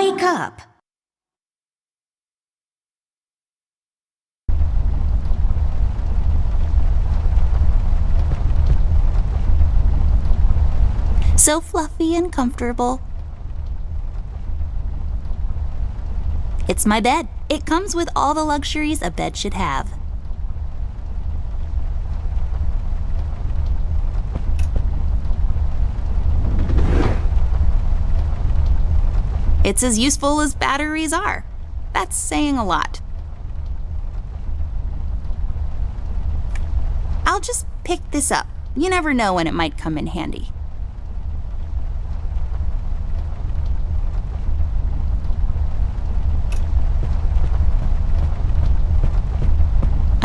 wake up! So fluffy and comfortable. It's my bed. It comes with all the luxuries a bed should have. It's as useful as batteries are. That's saying a lot. I'll just pick this up. You never know when it might come in handy.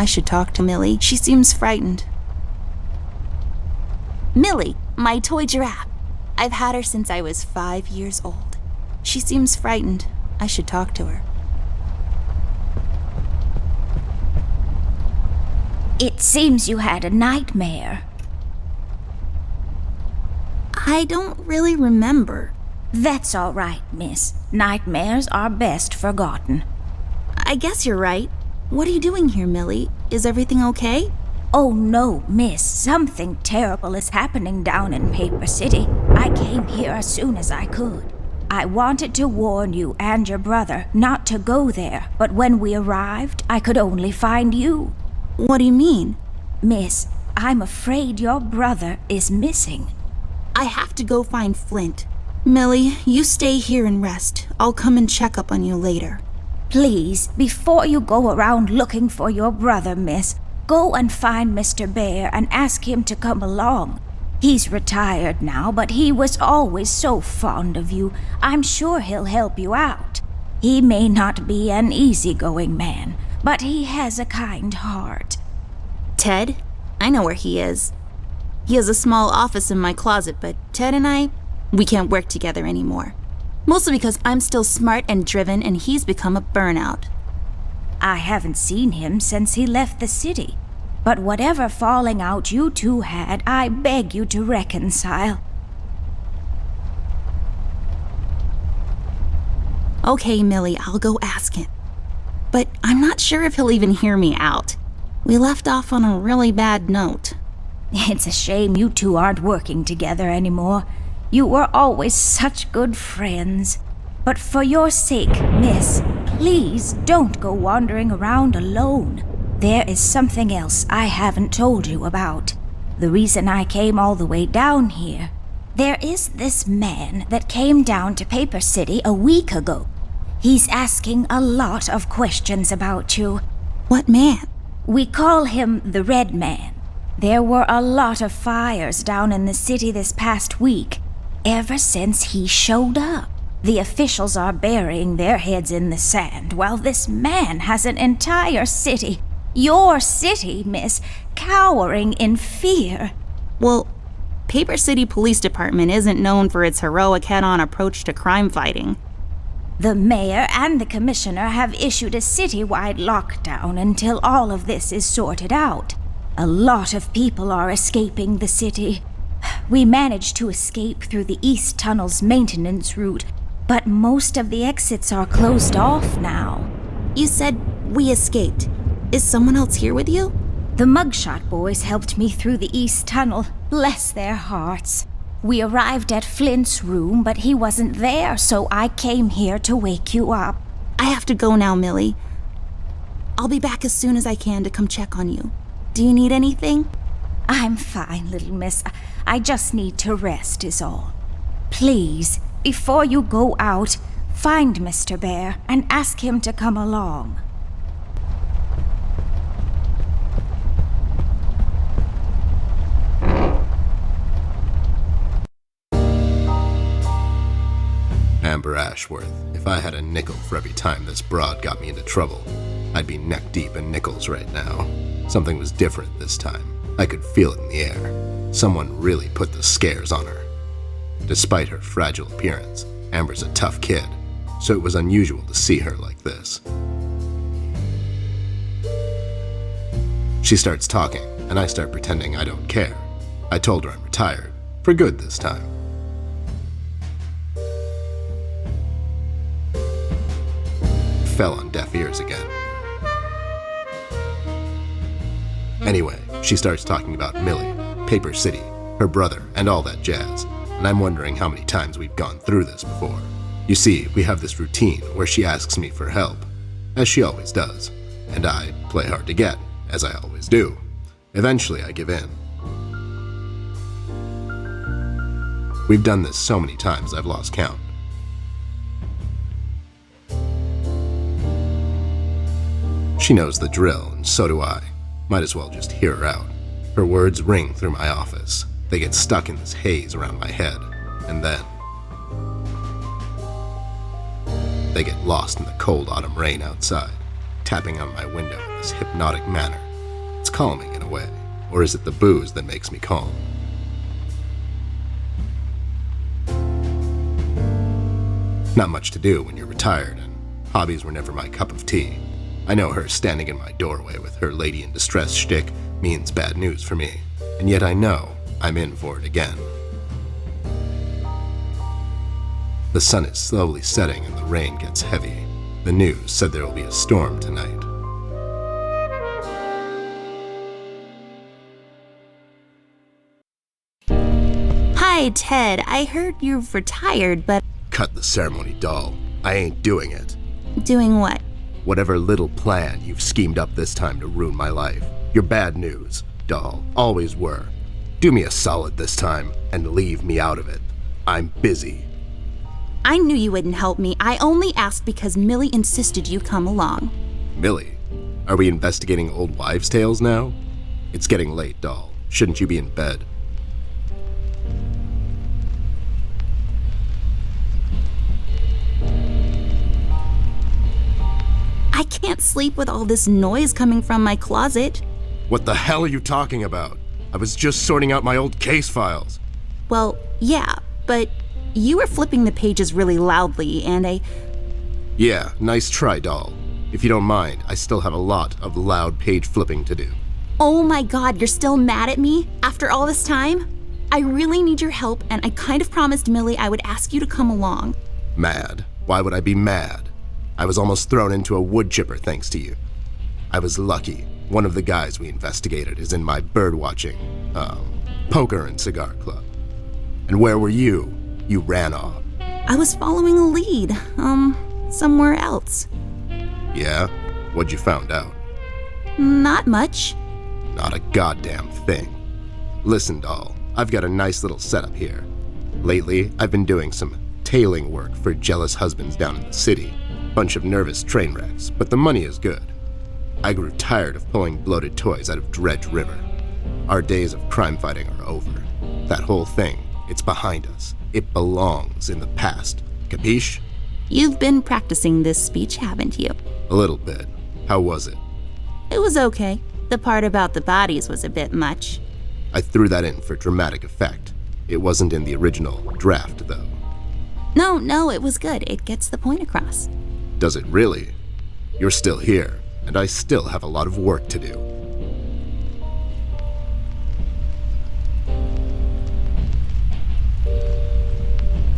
I should talk to Millie. She seems frightened. Millie, my toy giraffe. I've had her since I was 5 years old. She seems frightened. I should talk to her. It seems you had a nightmare. I don't really remember. That's all right, miss. Nightmares are best forgotten. I guess you're right. What are you doing here, Millie? Is everything okay? Oh no, miss. Something terrible is happening down in Paper City. I came here as soon as I could. I wanted to warn you and your brother not to go there, but when we arrived, I could only find you. What do you mean? Miss, I'm afraid your brother is missing. I have to go find Flint. Millie, you stay here and rest. I'll come and check up on you later. Please, before you go around looking for your brother, miss, go and find Mr. Bear and ask him to come along. He's retired now, but he was always so fond of you. I'm sure he'll help you out. He may not be an easygoing man, but he has a kind heart. Ted? I know where he is. He has a small office in my closet, but Ted and we can't work together anymore. Mostly because I'm still smart and driven and he's become a burnout. I haven't seen him since he left the city. But whatever falling out you two had, I beg you to reconcile. Okay, Millie, I'll go ask him. But I'm not sure if he'll even hear me out. We left off on a really bad note. It's a shame you two aren't working together anymore. You were always such good friends. But for your sake, miss, please don't go wandering around alone. There is something else I haven't told you about. The reason I came all the way down here. There is this man that came down to Paper City a week ago. He's asking a lot of questions about you. What man? We call him the Red Man. There were a lot of fires down in the city this past week. Ever since he showed up, the officials are burying their heads in the sand, while this man has an entire city, your city, miss, cowering in fear. Well, Paper City Police Department isn't known for its heroic head-on approach to crime fighting. The mayor and the commissioner have issued a citywide lockdown until all of this is sorted out. A lot of people are escaping the city. We managed to escape through the East Tunnel's maintenance route, but most of the exits are closed off now. You said we escaped. Is someone else here with you? The Mugshot boys helped me through the East Tunnel, bless their hearts. We arrived at Flint's room, but he wasn't there, so I came here to wake you up. I have to go now, Millie. I'll be back as soon as I can to come check on you. Do you need anything? I'm fine, little miss. I just need to rest is all. Please, before you go out, find Mr. Bear and ask him to come along. Amber Ashworth, if I had a nickel for every time this broad got me into trouble, I'd be neck deep in nickels right now. Something was different this time. I could feel it in the air. Someone really put the scares on her. Despite her fragile appearance, Amber's a tough kid, so it was unusual to see her like this. She starts talking, and I start pretending I don't care. I told her I'm retired, for good this time. fell on deaf ears again. Anyway, she starts talking about Millie, Paper City, her brother, and all that jazz, and I'm wondering how many times we've gone through this before. You see, we have this routine where she asks me for help, as she always does, and I play hard to get, as I always do. Eventually, I give in. We've done this so many times I've lost count. She knows the drill, and so do I. Might as well just hear her out. Her words ring through my office. They get stuck in this haze around my head, and then they get lost in the cold autumn rain outside, tapping on my window in this hypnotic manner. It's calming in a way, or is it the booze that makes me calm? Not much to do when you're retired, and hobbies were never my cup of tea. I know her standing in my doorway with her lady in distress shtick means bad news for me, and yet I know I'm in for it again. The sun is slowly setting and the rain gets heavy. The news said there will be a storm tonight. Hi, Ted. I heard you've retired, but Cut the ceremony, doll. I ain't doing it. doing what? Whatever little plan you've schemed up this time to ruin my life. You're bad news, doll. Always were. Do me a solid this time and leave me out of it. I'm busy. I knew you wouldn't help me. I only asked because Millie insisted you come along. Millie, are we investigating old wives' tales now? It's getting late, doll. Shouldn't you be in bed? I can't sleep with all this noise coming from my closet. What the hell are you talking about? I was just sorting out my old case files. Well, yeah, but you were flipping the pages really loudly, and Yeah, nice try, doll. If you don't mind, I still have a lot of loud page flipping to do. Oh my god, you're still mad at me after all this time? I really need your help, and I kind of promised Millie I would ask you to come along. Mad? Why would I be mad? I was almost thrown into a wood chipper thanks to you. I was lucky. One of the guys we investigated is in my birdwatching, poker and cigar club. And where were you? You ran off. I was following a lead, somewhere else. Yeah? What'd you found out? Not much. Not a goddamn thing. Listen, doll, I've got a nice little setup here. Lately, I've been doing some tailing work for jealous husbands down in the city. Bunch of nervous train wrecks, but the money is good. I grew tired of pulling bloated toys out of Dredge River. Our days of crime fighting are over. That whole thing, it's behind us. It belongs in the past. Capiche? You've been practicing this speech, haven't you? A little bit. How was it? It was okay. The part about the bodies was a bit much. I threw that in for dramatic effect. It wasn't in the original draft, though. No, it was good. It gets the point across. Does it really? You're still here, and I still have a lot of work to do.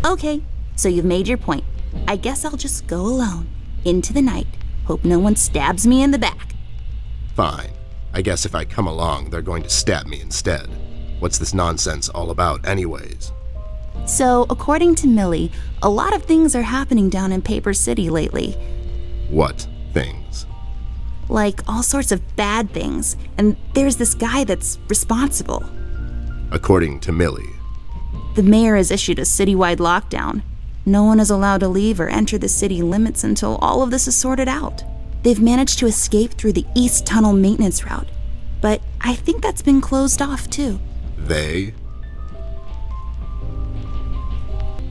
Okay, so you've made your point. I guess I'll just go alone, into the night. Hope no one stabs me in the back. Fine. I guess if I come along, they're going to stab me instead. What's this nonsense all about anyways? So, according to Millie, a lot of things are happening down in Paper City lately. What things? Like all sorts of bad things, and there's this guy that's responsible. According to Millie. The mayor has issued a citywide lockdown. No one is allowed to leave or enter the city limits until all of this is sorted out. They've managed to escape through the East Tunnel maintenance route, but I think that's been closed off too. They?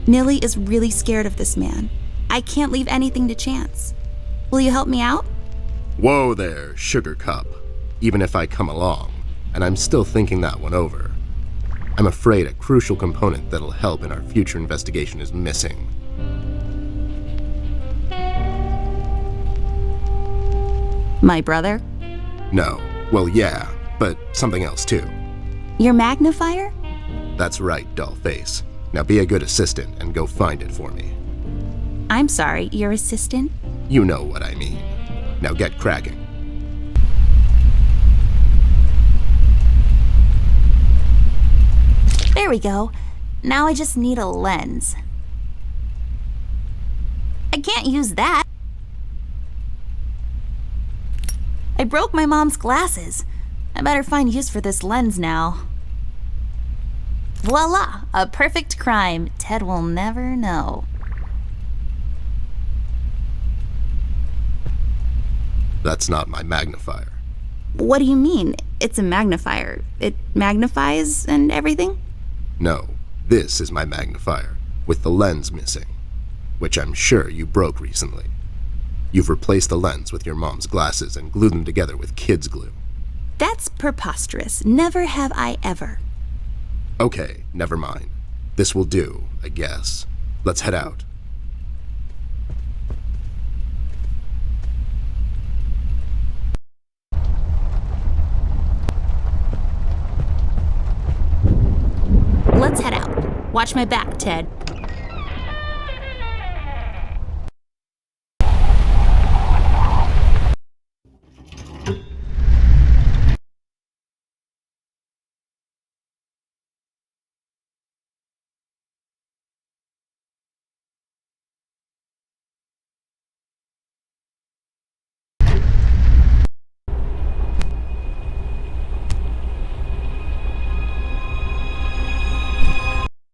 Millie is really scared of this man. I can't leave anything to chance. Will you help me out? Whoa there, Sugar Cup. Even if I come along, and I'm still thinking that one over. I'm afraid a crucial component that'll help in our future investigation is missing. My brother? No. Well, yeah, but something else too. Your magnifier? That's right, Dollface. Now be a good assistant and go find it for me. I'm sorry, your assistant? You know what I mean. Now get cracking. There we go. Now I just need a lens. I can't use that. I broke my mom's glasses. I better find use for this lens now. Voila! A perfect crime Ted will never know. That's not my magnifier. What do you mean? It's a magnifier. It magnifies and everything? No, this is my magnifier, with the lens missing, which I'm sure you broke recently. You've replaced the lens with your mom's glasses and glued them together with kids' glue. That's preposterous. Never have I ever. Okay, never mind. This will do, I guess. Let's head out. Let's head out. Watch my back, Ted.